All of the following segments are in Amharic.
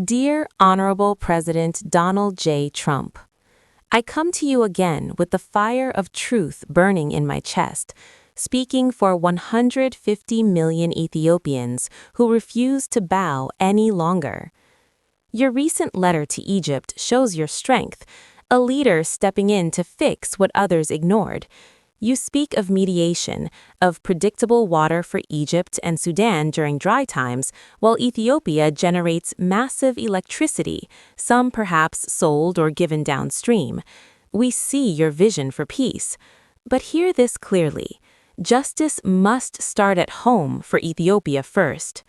Dear Honorable President Donald J. Trump, I come to you again with the fire of truth burning in my chest, speaking for 150 million Ethiopians who refuse to bow any longer. Your recent letter to Egypt shows your strength, a leader stepping in to fix what others ignored. You speak of mediation, of predictable water for Egypt and Sudan during dry times, while Ethiopia generates massive electricity, some perhaps sold or given downstream. We see your vision for peace. But hear this clearly. Justice must start at home for Ethiopia first.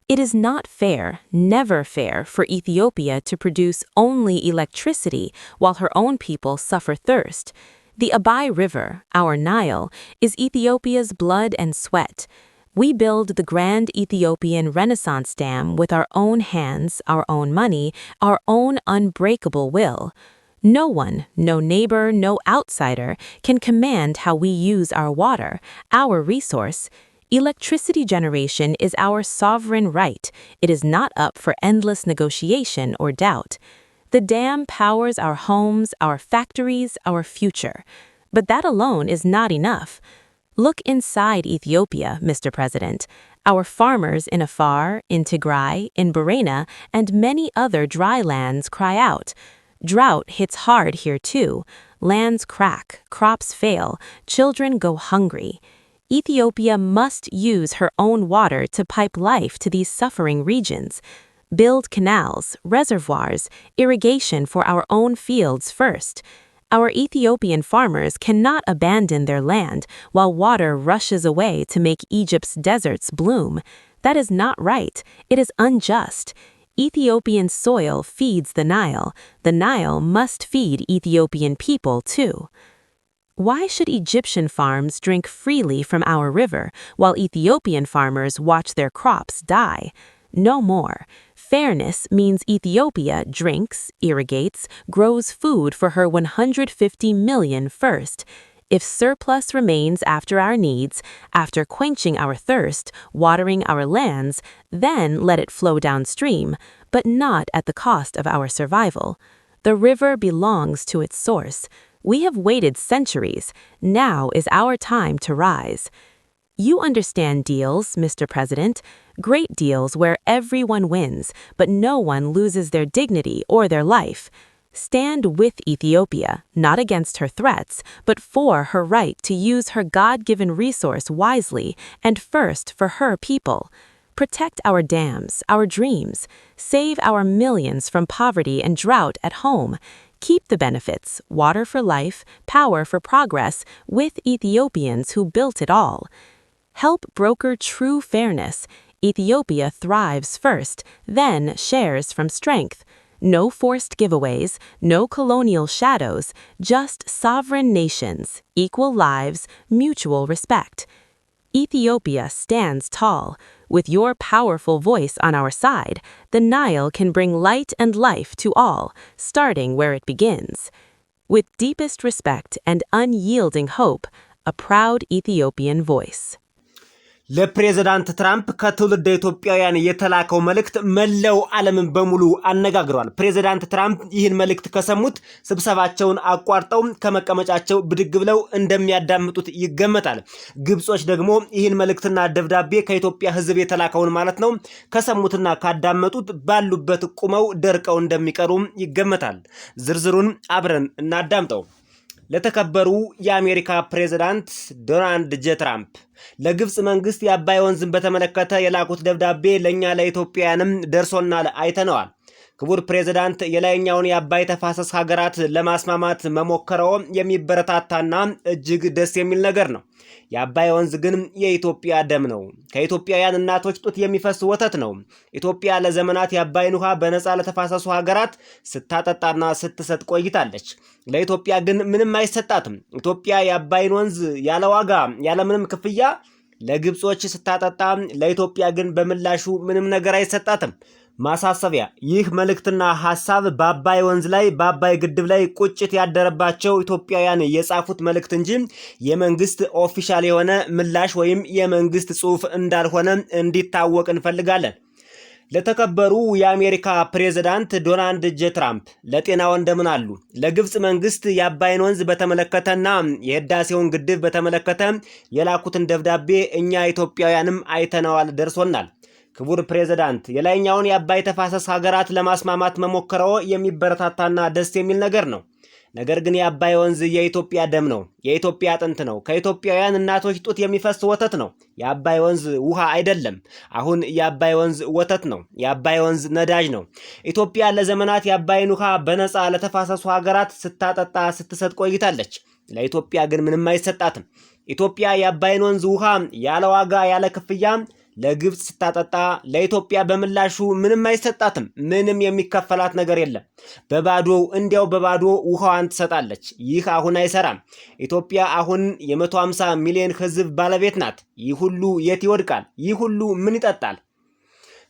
It is not fair, never fair, for Ethiopia to produce only electricity while her own people suffer thirst. The Abai River, our Nile, is Ethiopia's blood and sweat. We build the Grand Ethiopian Renaissance Dam with our own hands, our own money, our own unbreakable will. No one, no neighbor, no outsider can command how we use our water, our resource. Electricity generation is our sovereign right. It is not up for endless negotiation or doubt. The dam powers our homes, our factories, our future. But that alone is not enough. Look inside Ethiopia, Mr. President. Our farmers in Afar, in Tigray, in Borena, and many other dry lands cry out. Drought hits hard here too. Lands crack, crops fail, children go hungry. Ethiopia must use her own water to pipe life to these suffering regions. Build canals, reservoirs, irrigation for our own fields first. Our Ethiopian farmers cannot abandon their land while water rushes away to make Egypt's deserts bloom. That is not right. It is unjust. Ethiopian soil feeds the Nile. The Nile must feed Ethiopian people too. Why should Egyptian farms drink freely from our river while Ethiopian farmers watch their crops die? No more. Fairness means Ethiopia drinks, irrigates, grows food for her 150 million first. If surplus remains after our needs, after quenching our thirst, watering our lands, then let it flow downstream, but not at the cost of our survival. The river belongs to its source. We have waited centuries. Now is our time to rise. You understand deals, Mr. President, great deals where everyone wins, but no one loses their dignity or their life. Stand with Ethiopia, not against her threats, but for her right to use her God-given resource wisely and first for her people. Protect our dams, our dreams. Save our millions from poverty and drought at home. Keep the benefits, water for life, power for progress, with Ethiopians who built it all. Help broker true fairness. Ethiopia thrives first, then shares from strength. No forced giveaways, no colonial shadows, just sovereign nations, equal lives, mutual respect. Ethiopia stands tall. With your powerful voice on our side, the Nile can bring light and life to all, starting where it begins. With deepest respect and unyielding hope, a proud Ethiopian voice. ለፕሬዝዳንት ትራምፕ ከትውልደ ኢትዮጵያውያን የተላከው መልእክት መላው ዓለምን በሙሉ አነጋግሯል። ፕሬዝዳንት ትራምፕ ይህን መልእክት ከሰሙት ስብሰባቸውን አቋርጠው ከመቀመጫቸው ብድግ ብለው እንደሚያዳምጡት ይገመታል። ግብጾች ደግሞ ይህን መልእክትና ደብዳቤ ከኢትዮጵያ ሕዝብ የተላከውን ማለት ነው ከሰሙትና ካዳመጡት ባሉበት ቁመው ደርቀው እንደሚቀሩ ይገመታል። ዝርዝሩን አብረን እናዳምጠው። ለተከበሩ የአሜሪካ ፕሬዝዳንት ዶናልድ ጄ ትራምፕ ለግብጽ መንግስት የአባይ ወንዝን በተመለከተ የላኩት ደብዳቤ ለኛ ለኢትዮጵያውያንም ደርሶናል አይተነዋል። ክቡር ፕሬዝዳንት የላይኛውን የአባይ ተፋሰስ ሀገራት ለማስማማት መሞከረው የሚበረታታና እጅግ ደስ የሚል ነገር ነው። የአባይ ወንዝ ግን የኢትዮጵያ ደም ነው። ከኢትዮጵያውያን እናቶች ጡት የሚፈስ ወተት ነው። ኢትዮጵያ ለዘመናት የአባይን ውሃ በነፃ ለተፋሰሱ ሀገራት ስታጠጣና ስትሰጥ ቆይታለች። ለኢትዮጵያ ግን ምንም አይሰጣትም። ኢትዮጵያ የአባይን ወንዝ ያለ ዋጋ ያለ ምንም ክፍያ ለግብጾች ስታጠጣ፣ ለኢትዮጵያ ግን በምላሹ ምንም ነገር አይሰጣትም። ማሳሰቢያ፣ ይህ መልእክትና ሐሳብ በአባይ ወንዝ ላይ በአባይ ግድብ ላይ ቁጭት ያደረባቸው ኢትዮጵያውያን የጻፉት መልእክት እንጂ የመንግስት ኦፊሻል የሆነ ምላሽ ወይም የመንግስት ጽሑፍ እንዳልሆነ እንዲታወቅ እንፈልጋለን። ለተከበሩ የአሜሪካ ፕሬዝዳንት ዶናልድ ጄ ትራምፕ ለጤናው እንደምን አሉ? ለግብጽ መንግስት የአባይን ወንዝ በተመለከተና የህዳሴውን ግድብ በተመለከተ የላኩትን ደብዳቤ እኛ ኢትዮጵያውያንም አይተነዋል፣ ደርሶናል። ክቡር ፕሬዝዳንት፣ የላይኛውን የአባይ ተፋሰስ ሀገራት ለማስማማት መሞከረው የሚበረታታና ደስ የሚል ነገር ነው። ነገር ግን የአባይ ወንዝ የኢትዮጵያ ደም ነው፣ የኢትዮጵያ አጥንት ነው፣ ከኢትዮጵያውያን እናቶች ጡት የሚፈስ ወተት ነው። የአባይ ወንዝ ውሃ አይደለም። አሁን የአባይ ወንዝ ወተት ነው። የአባይ ወንዝ ነዳጅ ነው። ኢትዮጵያ ለዘመናት የአባይን ውሃ በነፃ ለተፋሰሱ ሀገራት ስታጠጣ ስትሰጥ ቆይታለች። ለኢትዮጵያ ግን ምንም አይሰጣትም። ኢትዮጵያ የአባይን ወንዝ ውሃ ያለ ዋጋ ያለ ክፍያ ለግብጽ ስታጠጣ ለኢትዮጵያ በምላሹ ምንም አይሰጣትም። ምንም የሚከፈላት ነገር የለም። በባዶው እንዲያው በባዶ ውሃዋን ትሰጣለች። ይህ አሁን አይሰራም። ኢትዮጵያ አሁን የ150 ሚሊዮን ሕዝብ ባለቤት ናት። ይህ ሁሉ የት ይወድቃል? ይህ ሁሉ ምን ይጠጣል?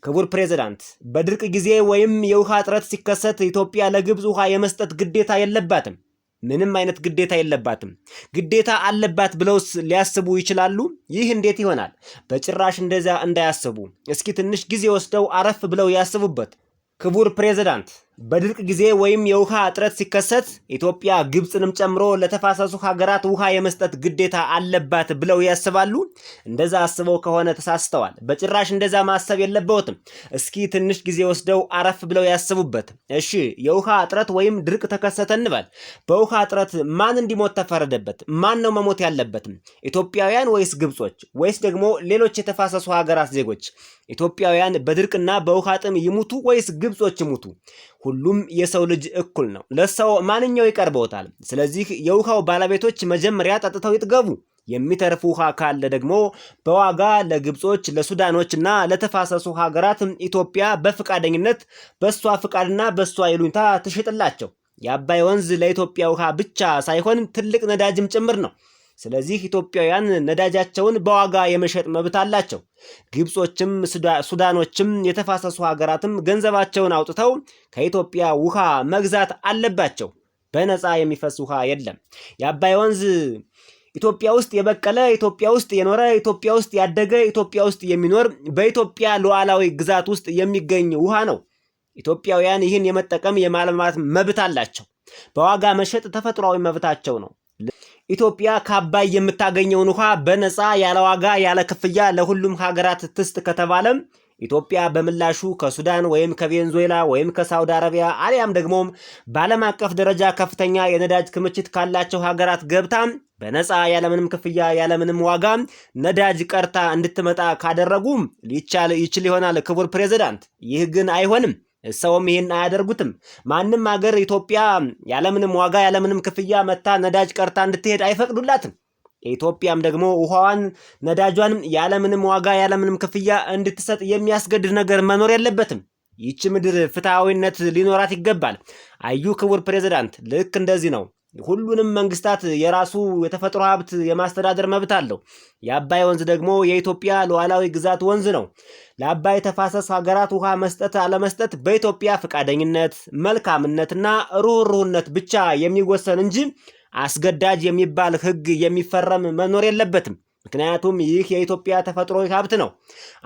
ክቡር ፕሬዝዳንት፣ በድርቅ ጊዜ ወይም የውሃ እጥረት ሲከሰት ኢትዮጵያ ለግብጽ ውሃ የመስጠት ግዴታ የለባትም። ምንም አይነት ግዴታ የለባትም። ግዴታ አለባት ብለውስ ሊያስቡ ይችላሉ? ይህ እንዴት ይሆናል? በጭራሽ እንደዛ እንዳያስቡ። እስኪ ትንሽ ጊዜ ወስደው አረፍ ብለው ያስቡበት። ክቡር ፕሬዝዳንት፣ በድርቅ ጊዜ ወይም የውሃ እጥረት ሲከሰት ኢትዮጵያ ግብጽንም ጨምሮ ለተፋሰሱ ሀገራት ውሃ የመስጠት ግዴታ አለባት ብለው ያስባሉ? እንደዛ አስበው ከሆነ ተሳስተዋል። በጭራሽ እንደዛ ማሰብ የለበትም። እስኪ ትንሽ ጊዜ ወስደው አረፍ ብለው ያስቡበት። እሺ፣ የውሃ እጥረት ወይም ድርቅ ተከሰተ እንበል። በውሃ እጥረት ማን እንዲሞት ተፈረደበት? ማን ነው መሞት ያለበትም? ኢትዮጵያውያን ወይስ ግብጾች? ወይስ ደግሞ ሌሎች የተፋሰሱ ሀገራት ዜጎች? ኢትዮጵያውያን በድርቅና በውሃ ጥም ይሙቱ ወይስ ግብጾች ይሙቱ? ሁሉም የሰው ልጅ እኩል ነው። ለሰው ማንኛው ይቀርበውታል። ስለዚህ የውሃው ባለቤቶች መጀመሪያ ጠጥተው ይጥገቡ። የሚተርፍ ውሃ ካለ ደግሞ በዋጋ ለግብጾች፣ ለሱዳኖችና ለተፋሰሱ ሀገራት ኢትዮጵያ በፍቃደኝነት በሷ ፍቃድና በሷ ይሉኝታ ትሽጥላቸው። የአባይ ወንዝ ለኢትዮጵያ ውሃ ብቻ ሳይሆን ትልቅ ነዳጅም ጭምር ነው። ስለዚህ ኢትዮጵያውያን ነዳጃቸውን በዋጋ የመሸጥ መብት አላቸው። ግብጾችም ሱዳኖችም የተፋሰሱ ሀገራትም ገንዘባቸውን አውጥተው ከኢትዮጵያ ውሃ መግዛት አለባቸው። በነፃ የሚፈስ ውሃ የለም። የአባይ ወንዝ ኢትዮጵያ ውስጥ የበቀለ፣ ኢትዮጵያ ውስጥ የኖረ፣ ኢትዮጵያ ውስጥ ያደገ፣ ኢትዮጵያ ውስጥ የሚኖር በኢትዮጵያ ሉዓላዊ ግዛት ውስጥ የሚገኝ ውሃ ነው። ኢትዮጵያውያን ይህን የመጠቀም የማልማት መብት አላቸው። በዋጋ መሸጥ ተፈጥሯዊ መብታቸው ነው። ኢትዮጵያ ከአባይ የምታገኘውን ውሃ በነፃ ያለ ዋጋ ያለ ክፍያ ለሁሉም ሀገራት ትስጥ ከተባለም ኢትዮጵያ በምላሹ ከሱዳን ወይም ከቬንዙዌላ ወይም ከሳውዲ አረቢያ አሊያም ደግሞ በዓለም አቀፍ ደረጃ ከፍተኛ የነዳጅ ክምችት ካላቸው ሀገራት ገብታ በነፃ ያለምንም ክፍያ ያለምንም ዋጋ ነዳጅ ቀርታ እንድትመጣ ካደረጉ ይችል ይሆናል ክቡር ፕሬዝዳንት። ይህ ግን አይሆንም። ሰውም ይሄን አያደርጉትም። ማንም ሀገር ኢትዮጵያ ያለምንም ዋጋ ያለምንም ክፍያ መታ ነዳጅ ቀርታ እንድትሄድ አይፈቅዱላትም። ኢትዮጵያም ደግሞ ውሃዋን ነዳጇንም ያለምንም ዋጋ ያለምንም ክፍያ እንድትሰጥ የሚያስገድድ ነገር መኖር የለበትም። ይህች ምድር ፍትሃዊነት ሊኖራት ይገባል። አዩ ክቡር ፕሬዝዳንት፣ ልክ እንደዚህ ነው። ሁሉንም መንግስታት የራሱ የተፈጥሮ ሀብት የማስተዳደር መብት አለው። የአባይ ወንዝ ደግሞ የኢትዮጵያ ሉዓላዊ ግዛት ወንዝ ነው። ለአባይ ተፋሰስ ሀገራት ውሃ መስጠት አለመስጠት በኢትዮጵያ ፈቃደኝነት፣ መልካምነትና ሩህሩህነት ብቻ የሚወሰን እንጂ አስገዳጅ የሚባል ሕግ የሚፈረም መኖር የለበትም። ምክንያቱም ይህ የኢትዮጵያ ተፈጥሮ ሀብት ነው።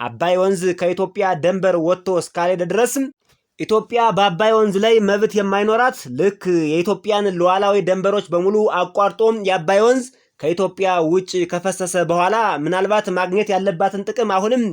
አባይ ወንዝ ከኢትዮጵያ ድንበር ወጥቶ እስካልሄደ ድረስም ኢትዮጵያ በአባይ ወንዝ ላይ መብት የማይኖራት፣ ልክ የኢትዮጵያን ሉዓላዊ ድንበሮች በሙሉ አቋርጦም የአባይ ወንዝ ከኢትዮጵያ ውጭ ከፈሰሰ በኋላ ምናልባት ማግኘት ያለባትን ጥቅም አሁንም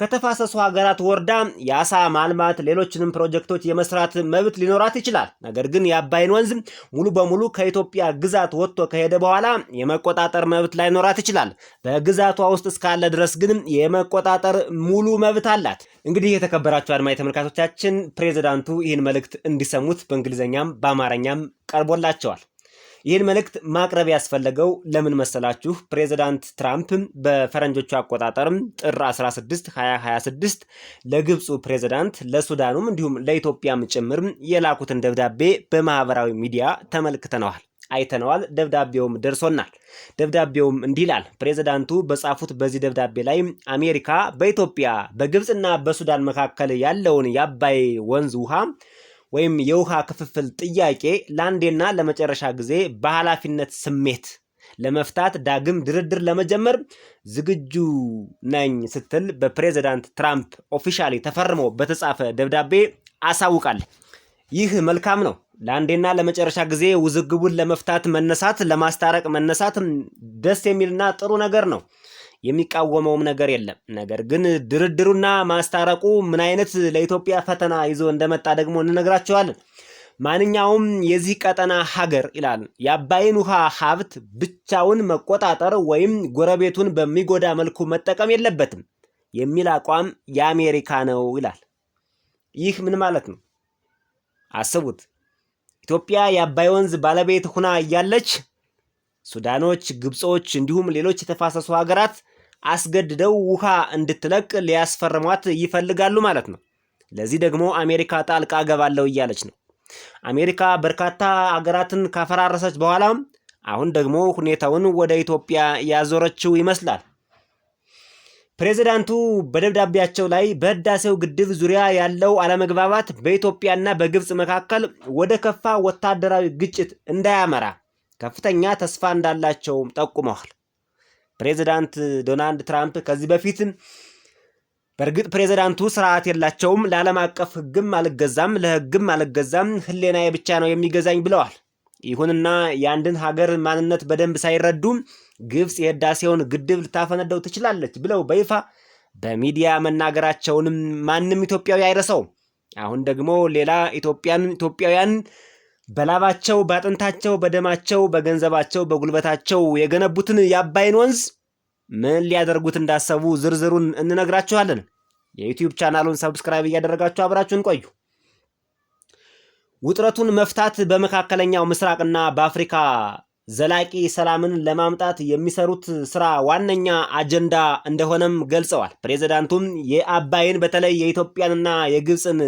ከተፋሰሱ ሀገራት ወርዳ የአሳ ማልማት ሌሎችንም ፕሮጀክቶች የመስራት መብት ሊኖራት ይችላል። ነገር ግን የአባይን ወንዝ ሙሉ በሙሉ ከኢትዮጵያ ግዛት ወጥቶ ከሄደ በኋላ የመቆጣጠር መብት ላይኖራት ይችላል። በግዛቷ ውስጥ እስካለ ድረስ ግን የመቆጣጠር ሙሉ መብት አላት። እንግዲህ የተከበራችሁ አድማጭ ተመልካቾቻችን ፕሬዝዳንቱ ይህን መልእክት እንዲሰሙት በእንግሊዝኛም በአማርኛም ቀርቦላቸዋል። ይህን መልእክት ማቅረብ ያስፈለገው ለምን መሰላችሁ? ፕሬዝዳንት ትራምፕ በፈረንጆቹ አቆጣጠርም ጥር 16 2026 ለግብፁ ፕሬዝዳንት ለሱዳኑም እንዲሁም ለኢትዮጵያም ጭምር የላኩትን ደብዳቤ በማህበራዊ ሚዲያ ተመልክተነዋል፣ አይተነዋል። ደብዳቤውም ደርሶናል። ደብዳቤውም እንዲህ ይላል። ፕሬዝዳንቱ በጻፉት በዚህ ደብዳቤ ላይ አሜሪካ በኢትዮጵያ በግብፅና በሱዳን መካከል ያለውን የአባይ ወንዝ ውሃ ወይም የውሃ ክፍፍል ጥያቄ ለአንዴና ለመጨረሻ ጊዜ በኃላፊነት ስሜት ለመፍታት ዳግም ድርድር ለመጀመር ዝግጁ ነኝ ስትል በፕሬዝዳንት ትራምፕ ኦፊሻሊ ተፈርሞ በተጻፈ ደብዳቤ አሳውቃለች። ይህ መልካም ነው። ለአንዴና ለመጨረሻ ጊዜ ውዝግቡን ለመፍታት መነሳት፣ ለማስታረቅ መነሳት ደስ የሚልና ጥሩ ነገር ነው። የሚቃወመውም ነገር የለም። ነገር ግን ድርድሩና ማስታረቁ ምን አይነት ለኢትዮጵያ ፈተና ይዞ እንደመጣ ደግሞ እንነግራቸዋለን። ማንኛውም የዚህ ቀጠና ሀገር ይላል የአባይን ውሃ ሀብት ብቻውን መቆጣጠር ወይም ጎረቤቱን በሚጎዳ መልኩ መጠቀም የለበትም የሚል አቋም የአሜሪካ ነው ይላል። ይህ ምን ማለት ነው? አስቡት። ኢትዮጵያ የአባይ ወንዝ ባለቤት ሆና እያለች ሱዳኖች፣ ግብጾች እንዲሁም ሌሎች የተፋሰሱ ሀገራት አስገድደው ውሃ እንድትለቅ ሊያስፈርሟት ይፈልጋሉ ማለት ነው። ለዚህ ደግሞ አሜሪካ ጣልቃ ገባለሁ እያለች ነው። አሜሪካ በርካታ ሀገራትን ካፈራረሰች በኋላ አሁን ደግሞ ሁኔታውን ወደ ኢትዮጵያ ያዞረችው ይመስላል። ፕሬዝዳንቱ በደብዳቤያቸው ላይ በህዳሴው ግድብ ዙሪያ ያለው አለመግባባት በኢትዮጵያና በግብጽ መካከል ወደ ከፋ ወታደራዊ ግጭት እንዳያመራ ከፍተኛ ተስፋ እንዳላቸው ጠቁመዋል። ፕሬዝዳንት ዶናልድ ትራምፕ ከዚህ በፊት በእርግጥ ፕሬዝዳንቱ ስርዓት የላቸውም፣ ለዓለም አቀፍ ህግም አልገዛም፣ ለህግም አልገዛም፣ ህሌናዬ ብቻ ነው የሚገዛኝ ብለዋል። ይሁንና የአንድን ሀገር ማንነት በደንብ ሳይረዱ ግብጽ የህዳሴውን ግድብ ልታፈነደው ትችላለች ብለው በይፋ በሚዲያ መናገራቸውንም ማንም ኢትዮጵያዊ አይረሳውም። አሁን ደግሞ ሌላ ኢትዮጵያውያን በላባቸው፣ በአጥንታቸው፣ በደማቸው፣ በገንዘባቸው፣ በጉልበታቸው የገነቡትን የአባይን ወንዝ ምን ሊያደርጉት እንዳሰቡ ዝርዝሩን እንነግራችኋለን። የዩቲዩብ ቻናሉን ሰብስክራይብ እያደረጋችሁ አብራችሁን ቆዩ። ውጥረቱን መፍታት በመካከለኛው ምስራቅና በአፍሪካ ዘላቂ ሰላምን ለማምጣት የሚሰሩት ስራ ዋነኛ አጀንዳ እንደሆነም ገልጸዋል። ፕሬዝዳንቱም የአባይን በተለይ የኢትዮጵያንና የግብፅን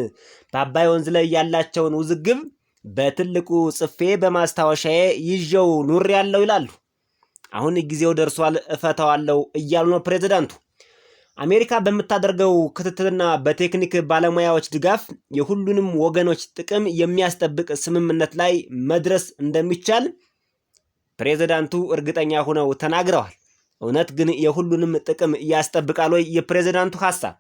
በአባይ ወንዝ ላይ ያላቸውን ውዝግብ በትልቁ ጽፌ በማስታወሻዬ ይዤው ኑሬያለሁ ይላሉ። አሁን ጊዜው ደርሷል፣ እፈታዋለሁ እያሉ ነው ፕሬዝዳንቱ። አሜሪካ በምታደርገው ክትትልና በቴክኒክ ባለሙያዎች ድጋፍ የሁሉንም ወገኖች ጥቅም የሚያስጠብቅ ስምምነት ላይ መድረስ እንደሚቻል ፕሬዝዳንቱ እርግጠኛ ሆነው ተናግረዋል። እውነት ግን የሁሉንም ጥቅም ያስጠብቃል ወይ? የፕሬዝዳንቱ ሐሳብ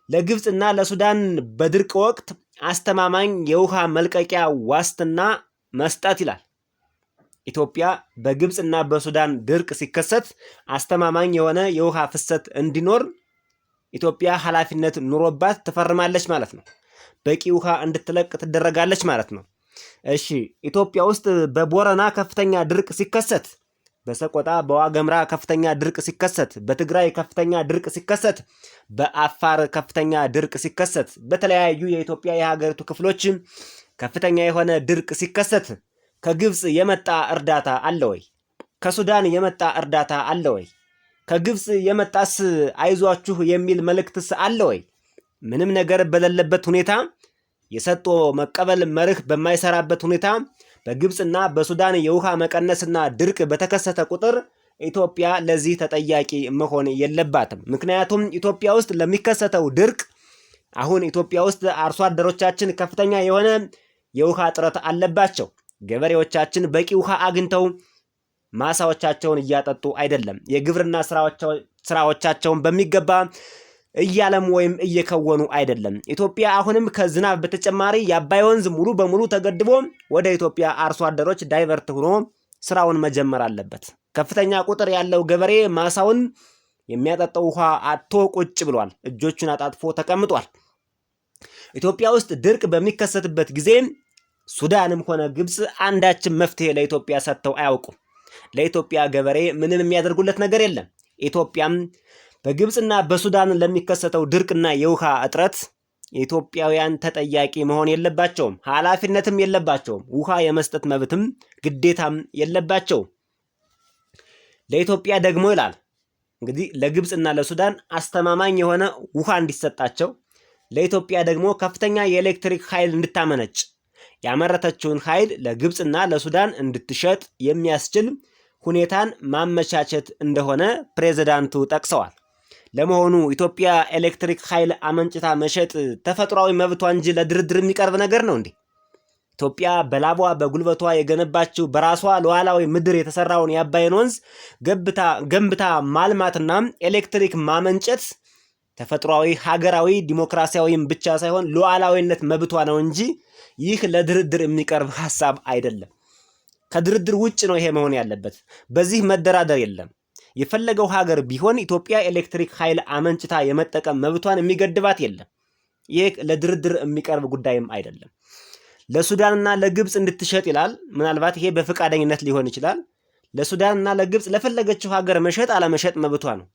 ለግብፅና ለሱዳን በድርቅ ወቅት አስተማማኝ የውሃ መልቀቂያ ዋስትና መስጠት ይላል። ኢትዮጵያ በግብፅና በሱዳን ድርቅ ሲከሰት አስተማማኝ የሆነ የውሃ ፍሰት እንዲኖር ኢትዮጵያ ኃላፊነት ኑሮባት ትፈርማለች ማለት ነው። በቂ ውሃ እንድትለቅ ትደረጋለች ማለት ነው። እሺ፣ ኢትዮጵያ ውስጥ በቦረና ከፍተኛ ድርቅ ሲከሰት፣ በሰቆጣ በዋገምራ ከፍተኛ ድርቅ ሲከሰት፣ በትግራይ ከፍተኛ ድርቅ ሲከሰት፣ በአፋር ከፍተኛ ድርቅ ሲከሰት፣ በተለያዩ የኢትዮጵያ የሀገሪቱ ክፍሎች ከፍተኛ የሆነ ድርቅ ሲከሰት ከግብፅ የመጣ እርዳታ አለ ወይ? ከሱዳን የመጣ እርዳታ አለ ወይ? ከግብፅ የመጣስ አይዟችሁ የሚል መልእክትስ አለ ወይ? ምንም ነገር በሌለበት ሁኔታ፣ የሰጥቶ መቀበል መርህ በማይሰራበት ሁኔታ በግብፅና በሱዳን የውሃ መቀነስና ድርቅ በተከሰተ ቁጥር ኢትዮጵያ ለዚህ ተጠያቂ መሆን የለባትም። ምክንያቱም ኢትዮጵያ ውስጥ ለሚከሰተው ድርቅ አሁን ኢትዮጵያ ውስጥ አርሶ አደሮቻችን ከፍተኛ የሆነ የውሃ እጥረት አለባቸው። ገበሬዎቻችን በቂ ውሃ አግኝተው ማሳዎቻቸውን እያጠጡ አይደለም። የግብርና ስራዎቻቸውን በሚገባ እያለሙ ወይም እየከወኑ አይደለም። ኢትዮጵያ አሁንም ከዝናብ በተጨማሪ የአባይ ወንዝ ሙሉ በሙሉ ተገድቦ ወደ ኢትዮጵያ አርሶ አደሮች ዳይቨርት ሆኖ ስራውን መጀመር አለበት። ከፍተኛ ቁጥር ያለው ገበሬ ማሳውን የሚያጠጣው ውሃ አጥቶ ቁጭ ብሏል። እጆቹን አጣጥፎ ተቀምጧል። ኢትዮጵያ ውስጥ ድርቅ በሚከሰትበት ጊዜ ሱዳንም ሆነ ግብፅ አንዳችን መፍትሄ ለኢትዮጵያ ሰጥተው አያውቁም። ለኢትዮጵያ ገበሬ ምንም የሚያደርጉለት ነገር የለም። ኢትዮጵያም በግብፅና በሱዳን ለሚከሰተው ድርቅና የውሃ እጥረት የኢትዮጵያውያን ተጠያቂ መሆን የለባቸውም። ኃላፊነትም የለባቸውም። ውሃ የመስጠት መብትም ግዴታም የለባቸውም። ለኢትዮጵያ ደግሞ ይላል እንግዲህ ለግብፅና ለሱዳን አስተማማኝ የሆነ ውሃ እንዲሰጣቸው፣ ለኢትዮጵያ ደግሞ ከፍተኛ የኤሌክትሪክ ኃይል እንድታመነጭ፣ ያመረተችውን ኃይል ለግብፅና ለሱዳን እንድትሸጥ የሚያስችል ሁኔታን ማመቻቸት እንደሆነ ፕሬዝዳንቱ ጠቅሰዋል። ለመሆኑ ኢትዮጵያ ኤሌክትሪክ ኃይል አመንጭታ መሸጥ ተፈጥሯዊ መብቷ እንጂ ለድርድር የሚቀርብ ነገር ነው እንዴ? ኢትዮጵያ በላቧ በጉልበቷ የገነባችው በራሷ ሉዓላዊ ምድር የተሰራውን የአባይን ወንዝ ገንብታ ማልማትና ኤሌክትሪክ ማመንጨት ተፈጥሯዊ ሀገራዊ ዲሞክራሲያዊም ብቻ ሳይሆን ሉዓላዊነት መብቷ ነው እንጂ ይህ ለድርድር የሚቀርብ ሐሳብ አይደለም። ከድርድር ውጭ ነው ይሄ መሆን ያለበት። በዚህ መደራደር የለም። የፈለገው ሀገር ቢሆን ኢትዮጵያ ኤሌክትሪክ ኃይል አመንጭታ የመጠቀም መብቷን የሚገድባት የለም። ይህ ለድርድር የሚቀርብ ጉዳይም አይደለም። ለሱዳንና ለግብፅ እንድትሸጥ ይላል። ምናልባት ይሄ በፈቃደኝነት ሊሆን ይችላል። ለሱዳንና ለግብፅ ለፈለገችው ሀገር መሸጥ አለመሸጥ መብቷ ነው።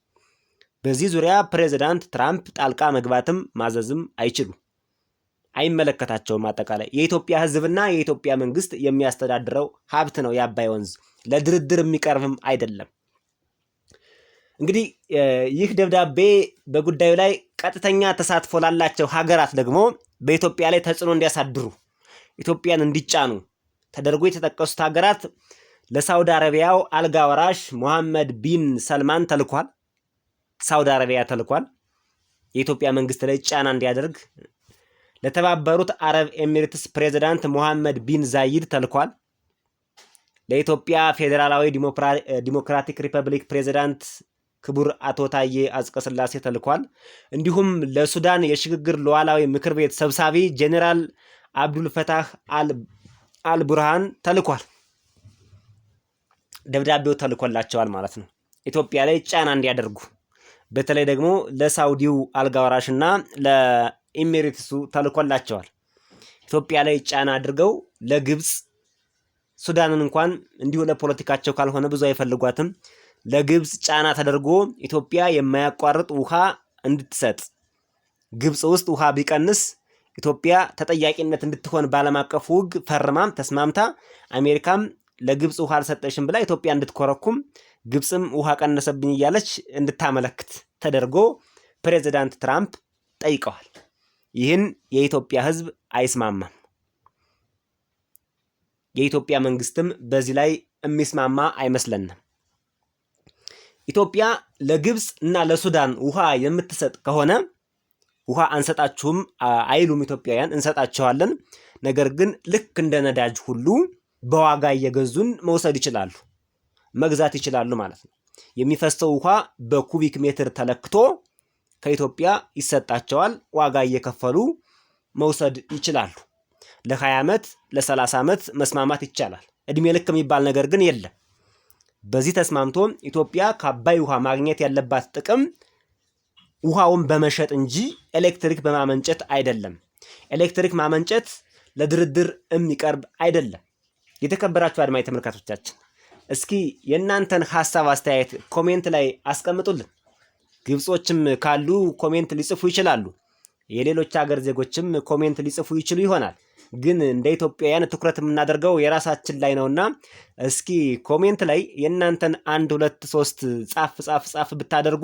በዚህ ዙሪያ ፕሬዝዳንት ትራምፕ ጣልቃ መግባትም ማዘዝም አይችሉም። አይመለከታቸውም። አጠቃላይ የኢትዮጵያ ሕዝብና የኢትዮጵያ መንግስት የሚያስተዳድረው ሀብት ነው የአባይ ወንዝ። ለድርድር የሚቀርብም አይደለም። እንግዲህ ይህ ደብዳቤ በጉዳዩ ላይ ቀጥተኛ ተሳትፎ ላላቸው ሀገራት ደግሞ በኢትዮጵያ ላይ ተጽዕኖ እንዲያሳድሩ ኢትዮጵያን እንዲጫኑ ተደርጎ የተጠቀሱት ሀገራት ለሳውዲ አረቢያው አልጋ ወራሽ ሙሐመድ ቢን ሰልማን ተልኳል። ሳውዲ አረቢያ ተልኳል። የኢትዮጵያ መንግስት ላይ ጫና እንዲያደርግ። ለተባበሩት አረብ ኤሚሬትስ ፕሬዝዳንት ሙሐመድ ቢን ዛይድ ተልኳል። ለኢትዮጵያ ፌዴራላዊ ዲሞክራቲክ ሪፐብሊክ ፕሬዝዳንት ክቡር አቶ ታዬ አጽቀሥላሴ ተልኳል። እንዲሁም ለሱዳን የሽግግር ሉዓላዊ ምክር ቤት ሰብሳቢ ጄኔራል አብዱልፈታህ አልቡርሃን ተልኳል። ደብዳቤው ተልኮላቸዋል ማለት ነው። ኢትዮጵያ ላይ ጫና እንዲያደርጉ በተለይ ደግሞ ለሳውዲው አልጋ ወራሽና ለኢሚሬትሱ ተልኮላቸዋል። ኢትዮጵያ ላይ ጫና አድርገው ለግብፅ ሱዳንን እንኳን እንዲሁ ለፖለቲካቸው ካልሆነ ብዙ አይፈልጓትም። ለግብፅ ጫና ተደርጎ ኢትዮጵያ የማያቋርጥ ውሃ እንድትሰጥ፣ ግብፅ ውስጥ ውሃ ቢቀንስ ኢትዮጵያ ተጠያቂነት እንድትሆን ባለም አቀፉ ሕግ ፈርማም ተስማምታ አሜሪካም ለግብፅ ውሃ አልሰጠሽም ብላ ኢትዮጵያ እንድትኮረኩም ግብፅም ውሃ ቀነሰብኝ እያለች እንድታመለክት ተደርጎ ፕሬዝዳንት ትራምፕ ጠይቀዋል። ይህን የኢትዮጵያ ሕዝብ አይስማማም። የኢትዮጵያ መንግስትም በዚህ ላይ የሚስማማ አይመስለንም። ኢትዮጵያ ለግብፅ እና ለሱዳን ውሃ የምትሰጥ ከሆነ ውሃ አንሰጣችሁም አይሉም ኢትዮጵያውያን፣ እንሰጣቸዋለን። ነገር ግን ልክ እንደ ነዳጅ ሁሉ በዋጋ እየገዙን መውሰድ ይችላሉ፣ መግዛት ይችላሉ ማለት ነው። የሚፈሰው ውሃ በኩቢክ ሜትር ተለክቶ ከኢትዮጵያ ይሰጣቸዋል። ዋጋ እየከፈሉ መውሰድ ይችላሉ። ለ20 ዓመት ለ30 ዓመት መስማማት ይቻላል። እድሜ ልክ የሚባል ነገር ግን የለም። በዚህ ተስማምቶ ኢትዮጵያ ከአባይ ውሃ ማግኘት ያለባት ጥቅም ውሃውን በመሸጥ እንጂ ኤሌክትሪክ በማመንጨት አይደለም። ኤሌክትሪክ ማመንጨት ለድርድር የሚቀርብ አይደለም። የተከበራችሁ አድማጭ ተመልካቾቻችን እስኪ የእናንተን ሐሳብ አስተያየት ኮሜንት ላይ አስቀምጡልን። ግብጾችም ካሉ ኮሜንት ሊጽፉ ይችላሉ። የሌሎች ሀገር ዜጎችም ኮሜንት ሊጽፉ ይችሉ ይሆናል። ግን እንደ ኢትዮጵያውያን ትኩረት የምናደርገው የራሳችን ላይ ነውና እስኪ ኮሜንት ላይ የእናንተን 1 2 3 ጻፍ ብታደርጉ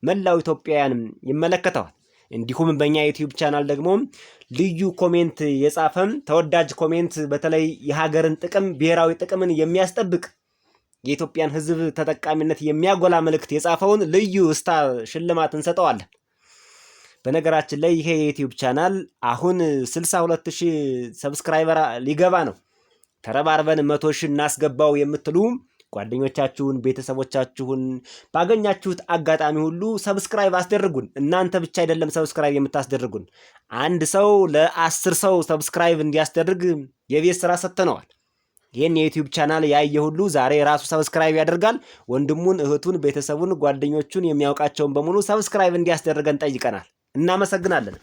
መላው ኢትዮጵያውያን ይመለከተዋል። እንዲሁም በእኛ ዩቲዩብ ቻናል ደግሞ ልዩ ኮሜንት የጻፈም ተወዳጅ ኮሜንት በተለይ የሀገርን ጥቅም ብሔራዊ ጥቅምን የሚያስጠብቅ የኢትዮጵያን ሕዝብ ተጠቃሚነት የሚያጎላ መልእክት የጻፈውን ልዩ ስታር ሽልማት እንሰጠዋለን። በነገራችን ላይ ይሄ የዩቲዩብ ቻናል አሁን 62000 ሰብስክራይበር ሊገባ ነው። ተረባርበን 100,000 እናስገባው የምትሉ ጓደኞቻችሁን፣ ቤተሰቦቻችሁን ባገኛችሁት አጋጣሚ ሁሉ ሰብስክራይብ አስደርጉን። እናንተ ብቻ አይደለም ሰብስክራይብ የምታስደርጉን፣ አንድ ሰው ለ10 ሰው ሰብስክራይብ እንዲያስደርግ የቤት ስራ ሰጥተነዋል። ይህን የዩቲዩብ ቻናል ያየ ሁሉ ዛሬ ራሱ ሰብስክራይብ ያደርጋል። ወንድሙን፣ እህቱን፣ ቤተሰቡን፣ ጓደኞቹን የሚያውቃቸውን በሙሉ ሰብስክራይብ እንዲያስደርገን ጠይቀናል። እናመሰግናለን።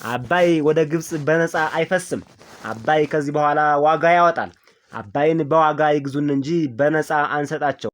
አባይ ወደ ግብፅ በነፃ አይፈስም። አባይ ከዚህ በኋላ ዋጋ ያወጣል። አባይን በዋጋ ይግዙን እንጂ በነፃ አንሰጣቸው።